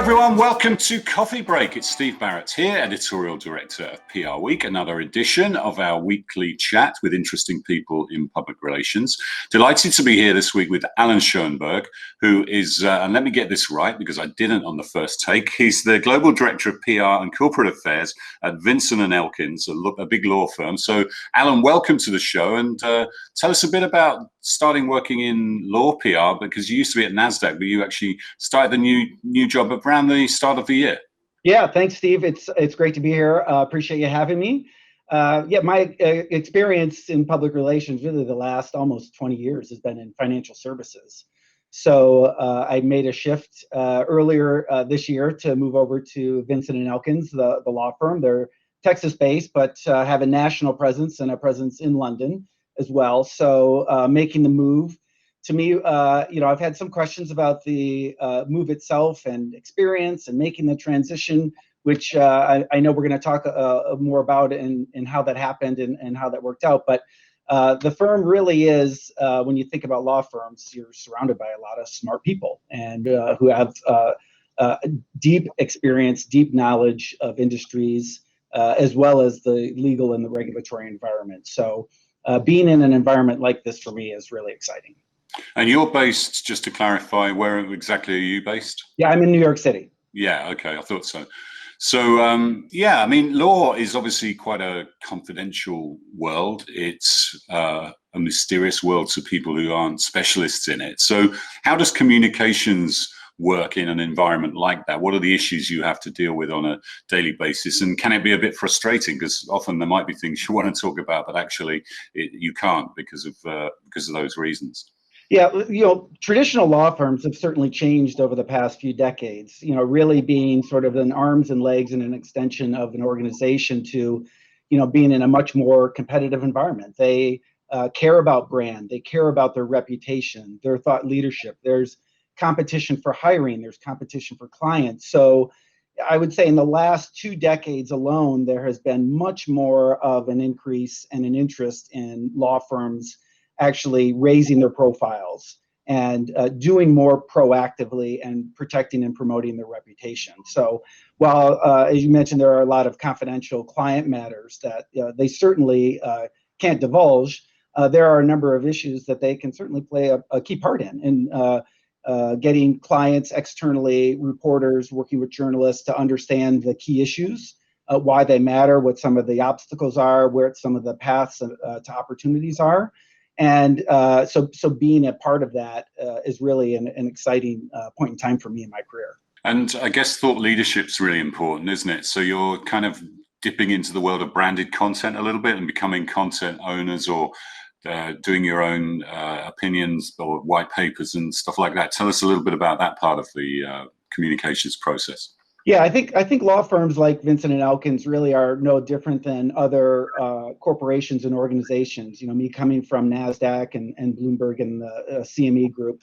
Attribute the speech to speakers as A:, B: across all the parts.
A: everyone, welcome to Coffee Break. It's Steve Barrett here, Editorial Director of PR Week, another edition of our weekly chat with interesting people in public relations. Delighted to be here this week with Allan Schoenberg, who is, and let me get this right because I didn't on the first take, he's the Global Director of PR and Corporate Affairs at Vinson and Elkins, a big law firm. So Allan, welcome to the show, and tell us a bit about starting working in law PR, because you used to be at NASDAQ, but you actually started the new job around the start of the year.
B: Yeah, thanks, Steve. It's great to be here. Appreciate you having me. My experience in public relations, really the last almost 20 years, has been in financial services. So I made a shift earlier this year to move over to Vinson and Elkins, the law firm. They're Texas-based, but have a national presence and a presence in London as well. So making the move. To me, I've had some questions about the move itself and experience and making the transition, which I know we're going to talk more about and how that happened and how that worked out. But the firm really is, when you think about law firms, you're surrounded by a lot of smart people and who have deep experience, deep knowledge of industries, as well as the legal and the regulatory environment. So being in an environment like this for me is really exciting.
A: And you're based, just to clarify, where exactly are you based?
B: Yeah, I'm in New York City.
A: Yeah, okay, I thought so. So, I mean, law is obviously quite a confidential world. It's a mysterious world to people who aren't specialists in it. So how does communications work in an environment like that? What are the issues you have to deal with on a daily basis? And can it be a bit frustrating? Because often there might be things you want to talk about, but actually you can't because of those reasons.
B: Yeah, traditional law firms have certainly changed over the past few decades, really being sort of an arms and legs and an extension of an organization to, being in a much more competitive environment. They care about brand, they care about their reputation, their thought leadership. There's competition for hiring, there's competition for clients. So I would say in the last 2 decades alone, there has been much more of an increase and an interest in law firms actually raising their profiles and doing more proactively and protecting and promoting their reputation. So while, as you mentioned, there are a lot of confidential client matters that they certainly can't divulge, there are a number of issues that they can certainly play a key part in getting clients externally, reporters, working with journalists to understand the key issues, why they matter, what some of the obstacles are, where some of the paths to opportunities are. And so being a part of that is really an exciting point in time for me in my career.
A: And I guess thought leadership's really important, isn't it? So you're kind of dipping into the world of branded content a little bit and becoming content owners, or doing your own opinions or white papers and stuff like that. Tell us a little bit about that part of the communications process.
B: Yeah, I think law firms like Vinson and Elkins really are no different than other corporations and organizations. Me coming from NASDAQ and Bloomberg and the CME group,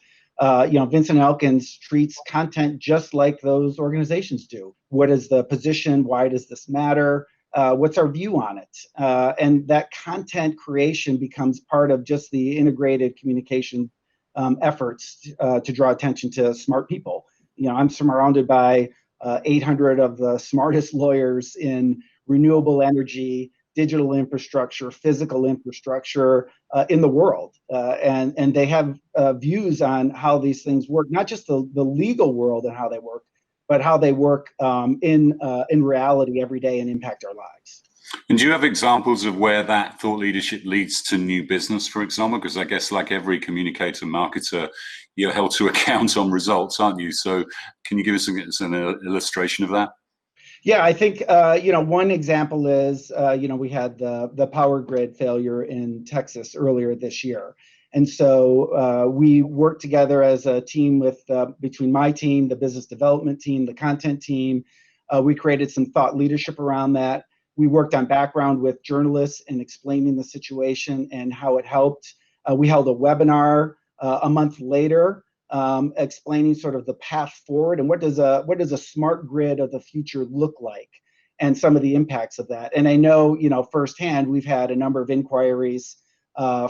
B: Vinson and Elkins treats content just like those organizations do. What is the position? Why does this matter? What's our view on it? And that content creation becomes part of just the integrated communication efforts to draw attention to smart people. I'm surrounded by 800 of the smartest lawyers in renewable energy, digital infrastructure, physical infrastructure in the world. And they have views on how these things work, not just the legal world and how they work, but how they work in reality every day and impact our lives.
A: And do you have examples of where that thought leadership leads to new business, for example? Because I guess like every communicator, marketer, you're held to account on results, aren't you? So can you give us an illustration of that?
B: Yeah, I think, one example is, we had the power grid failure in Texas earlier this year. And so we worked together as a team between my team, the business development team, the content team. We created some thought leadership around that. We worked on background with journalists and explaining the situation and how it helped. We held a webinar a month later explaining sort of the path forward and what does a smart grid of the future look like and some of the impacts of that. And I know, firsthand, we've had a number of inquiries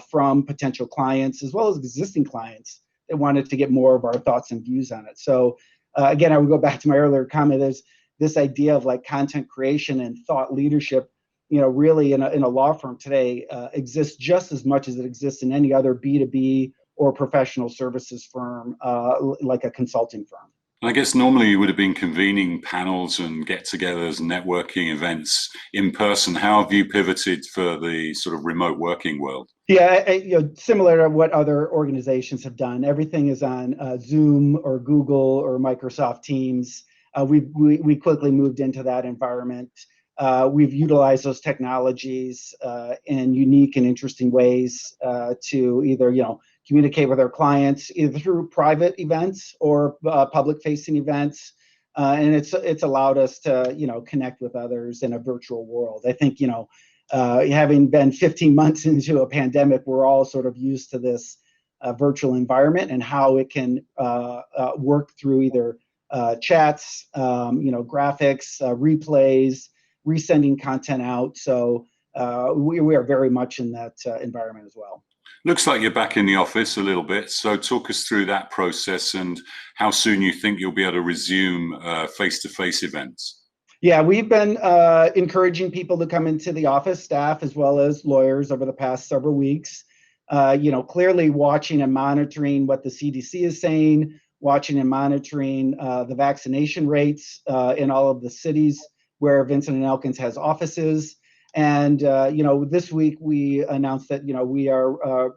B: from potential clients as well as existing clients that wanted to get more of our thoughts and views on it. So again, I would go back to my earlier comment. There's this idea of like content creation and thought leadership, really in a law firm today exists just as much as it exists in any other B2B or professional services firm, like a consulting firm.
A: I guess normally you would have been convening panels and get-togethers, networking events in person. How have you pivoted for the sort of remote working world?
B: Yeah, similar to what other organizations have done. Everything is on Zoom or Google or Microsoft Teams. We quickly moved into that environment. We've utilized those technologies in unique and interesting ways to either, communicate with our clients either through private events or public-facing events, and it's allowed us to connect with others in a virtual world. I think having been 15 months into a pandemic, we're all sort of used to this virtual environment and how it can work through either chats, graphics, replays, resending content out. So we are very much in that environment as well.
A: Looks like you're back in the office a little bit. So talk us through that process and how soon you think you'll be able to resume face-to-face events.
B: Yeah, we've been encouraging people to come into the office, staff as well as lawyers, over the past several weeks. Clearly watching and monitoring what the CDC is saying, watching and monitoring the vaccination rates in all of the cities where Vinson and Elkins has offices. And this week we announced that we are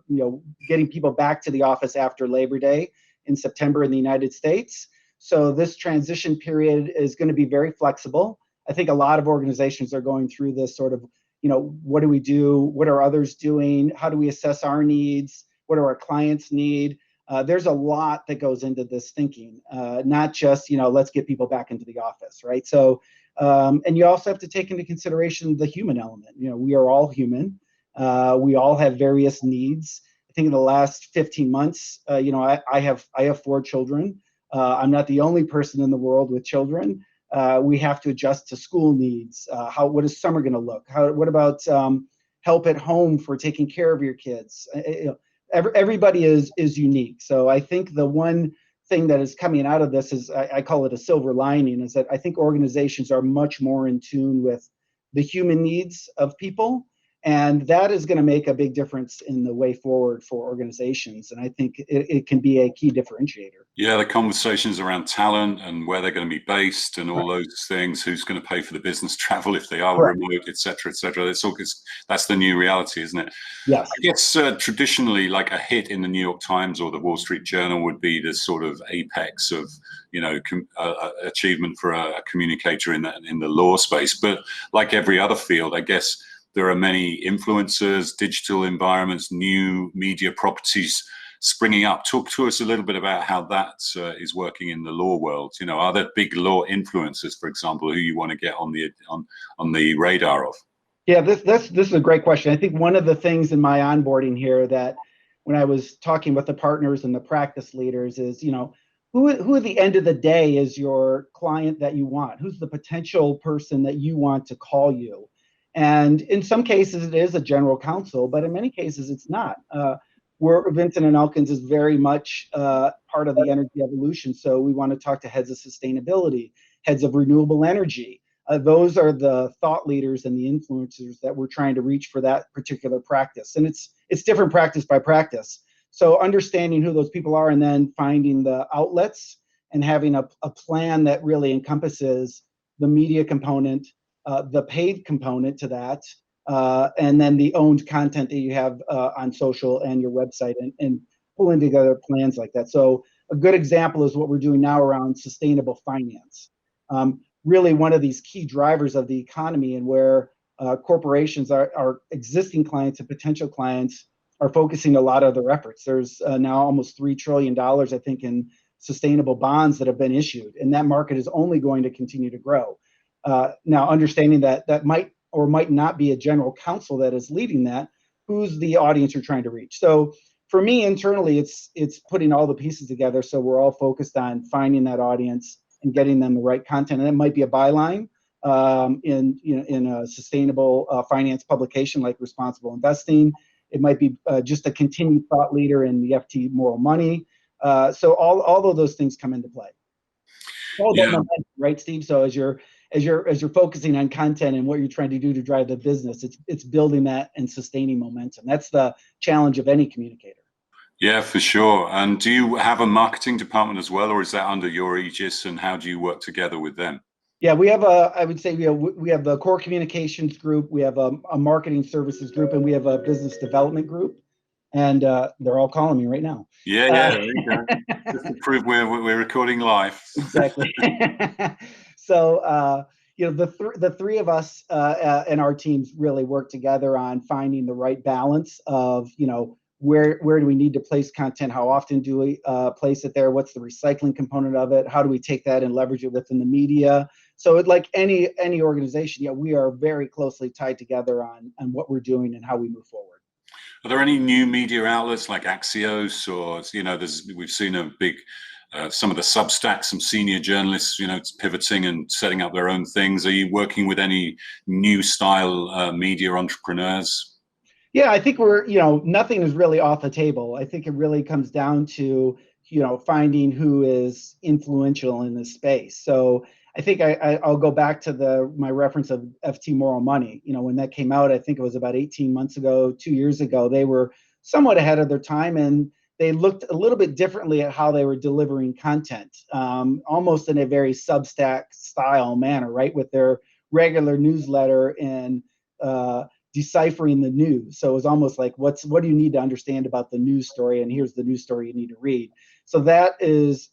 B: getting people back to the office after Labor Day in September in the United States. So this transition period is going to be very flexible. I think a lot of organizations are going through this sort of, what do we do? What are others doing? How do we assess our needs? What do our clients need? There's a lot that goes into this thinking, not just, let's get people back into the office, right? So, and you also have to take into consideration the human element. We are all human. We all have various needs. I think in the last 15 months, I have 4 children. I'm not the only person in the world with children. We have to adjust to school needs. What is summer going to look? What about help at home for taking care of your kids? Everybody is unique. So I think the one thing that is coming out of this is, I call it a silver lining, is that I think organizations are much more in tune with the human needs of people. And that is going to make a big difference in the way forward for organizations. And I think it can be a key differentiator.
A: Yeah, the conversations around talent and where they're going to be based and all those things, who's going to pay for the business travel if they are remote, et cetera, et cetera. That's the new reality, isn't it?
B: Yes.
A: I guess traditionally, like a hit in the New York Times or the Wall Street Journal would be the sort of apex of, achievement for a communicator in the law space. But like every other field, I guess, there are many influencers, digital environments, new media properties springing up. Talk to us a little bit about how that is working in the law world. Are there big law influencers, for example, who you want to get on the radar of? Yeah,
B: this is a great question. I think one of the things in my onboarding here that when I was talking with the partners and the practice leaders is, who at the end of the day is your client that you want? Who's the potential person that you want to call you? And in some cases, it is a general counsel, but in many cases, it's not. Vinson and Elkins is very much part of the energy evolution. So we want to talk to heads of sustainability, heads of renewable energy. Those are the thought leaders and the influencers that we're trying to reach for that particular practice. And it's different practice by practice. So understanding who those people are and then finding the outlets and having a plan that really encompasses the media component, the paid component to that, and then the owned content that you have on social and your website, and pulling together plans like that. So a good example is what we're doing now around sustainable finance. Really one of these key drivers of the economy, and where corporations, our existing clients and potential clients, are focusing a lot of their efforts. There's now almost $3 trillion, I think, in sustainable bonds that have been issued, and that market is only going to continue to grow. Now, understanding that might or might not be a general counsel that is leading that, who's the audience you're trying to reach? So for me, internally, it's putting all the pieces together so we're all focused on finding that audience and getting them the right content. And it might be a byline in a sustainable finance publication like Responsible Investing. It might be just a continued thought leader in the FT Moral Money. So all of those things come into play. all about
A: Yeah.
B: momentum, right, Steve? So as you're focusing on content and what you're trying to do to drive the business, it's building that and sustaining momentum. That's the challenge of any communicator.
A: Yeah, for sure. And do you have a marketing department as well, or is that under your aegis? And how do you work together with them?
B: Yeah, I would say we have the core communications group, we have a marketing services group, and we have a business development group. And they're all calling me right now.
A: Yeah, there you go. Just to prove we're recording live.
B: Exactly. So the three of us and our teams really work together on finding the right balance of where do we need to place content, how often do we place it there, what's the recycling component of it, how do we take that and leverage it within the media. So like any organization, we are very closely tied together on what we're doing and how we move forward.
A: Are there any new media outlets like Axios, or we've seen a big some of the Substack, some senior journalists, pivoting and setting up their own things. Are you working with any new style media entrepreneurs?
B: Yeah, I think nothing is really off the table. I think it really comes down to, finding who is influential in this space. So I think I'll go back to my reference of FT Moral Money. When that came out, I think it was about 18 months ago, 2 years ago, they were somewhat ahead of their time, and they looked a little bit differently at how they were delivering content, almost in a very Substack style manner, right? With their regular newsletter and deciphering the news. So it was almost like, what do you need to understand about the news story? And here's the news story you need to read. So that is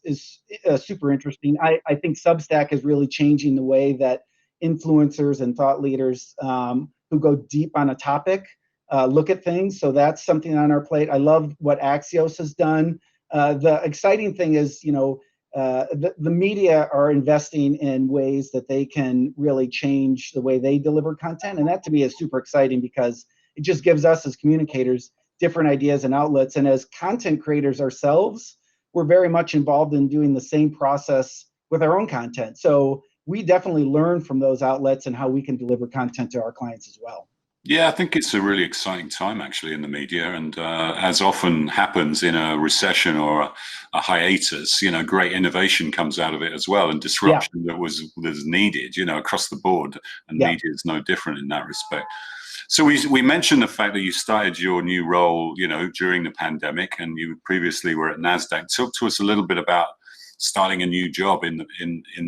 B: super interesting. I think Substack is really changing the way that influencers and thought leaders who go deep on a topic look at things. So that's something on our plate. I love what Axios has done. The exciting thing is, the media are investing in ways that they can really change the way they deliver content. And that to me is super exciting because it just gives us as communicators different ideas and outlets. And as content creators ourselves, we're very much involved in doing the same process with our own content. So we definitely learn from those outlets and how we can deliver content to our clients as well.
A: Yeah, I think it's a really exciting time actually in the media, and as often happens in a recession or a hiatus, great innovation comes out of it as well, and disruption that was needed, across the board, and media is no different in that respect. So we mentioned the fact that you started your new role, during the pandemic, and you previously were at NASDAQ. Talk to us a little bit about starting a new job in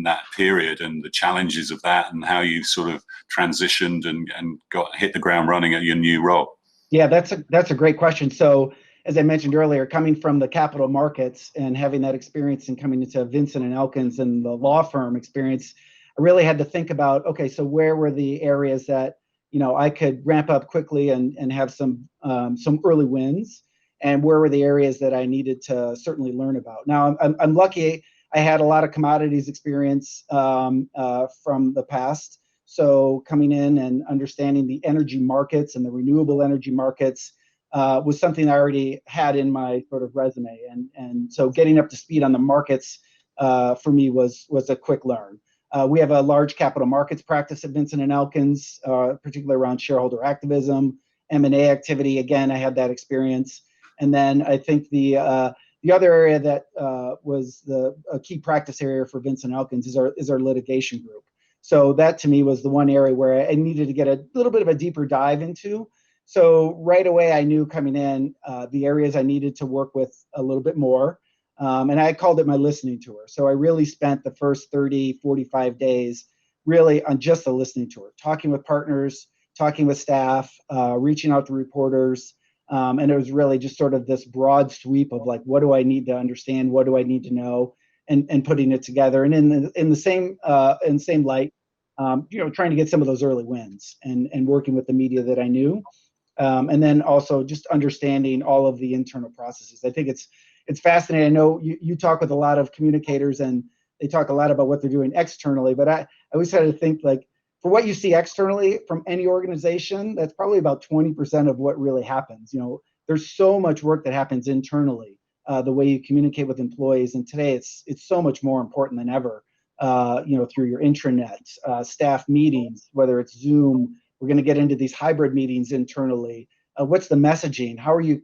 A: that period and the challenges of that, and how you sort of transitioned and hit the ground running at your new role.
B: Yeah, that's a great question. So as I mentioned earlier, coming from the capital markets and having that experience and coming into Vinson and Elkins and the law firm experience, I really had to think about, okay, so where were the areas that I could ramp up quickly and have some early wins, and where were the areas that I needed to certainly learn about. Now, I'm lucky I had a lot of commodities experience from the past. So coming in and understanding the energy markets and the renewable energy markets was something I already had in my sort of resume. And so getting up to speed on the markets for me was a quick learn. We have a large capital markets practice at Vinson and Elkins, particularly around shareholder activism, M&A activity. Again, I had that experience. And then I think the other area that was a key practice area for Vinson Elkins is our litigation group. So that to me was the one area where I needed to get a little bit of a deeper dive into. So right away I knew coming in the areas I needed to work with a little bit more. And I called it my listening tour. So I really spent the first 30, 45 days really on just a listening tour, talking with partners, talking with staff, reaching out to reporters. And it was really just sort of this broad sweep of like, what do I need to understand? What do I need to know? And putting it together. And in the same light, trying to get some of those early wins and working with the media that I knew. And then also just understanding all of the internal processes. I think it's fascinating. I know you talk with a lot of communicators and they talk a lot about what they're doing externally, but I always had to think like, for what you see externally from any organization, that's probably about 20% of what really happens. There's so much work that happens internally, the way you communicate with employees. And today it's so much more important than ever, through your intranet, staff meetings, whether it's Zoom. We're going to get into these hybrid meetings internally. What's the messaging? How are you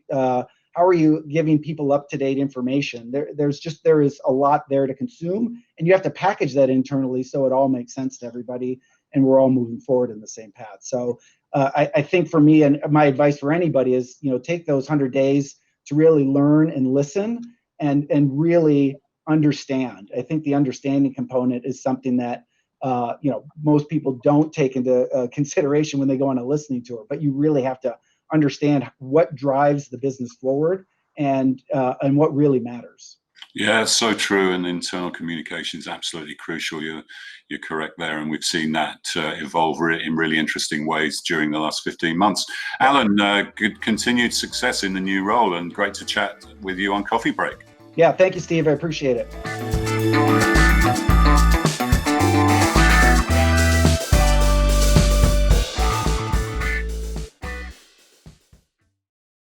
B: how are you giving people up-to-date information? There is a lot there to consume, and you have to package that internally so it all makes sense to everybody, and we're all moving forward in the same path. So I think for me, and my advice for anybody is, take those 100 days to really learn and listen and really understand. I think the understanding component is something that most people don't take into consideration when they go on a listening tour, but you really have to understand what drives the business forward and what really matters.
A: Yeah, so true. And internal communication is absolutely crucial. You're correct there. And we've seen that evolve in really interesting ways during the last 15 months. Allan, good continued success in the new role, and great to chat with you on Coffee Break.
B: Yeah, thank you, Steve. I appreciate it.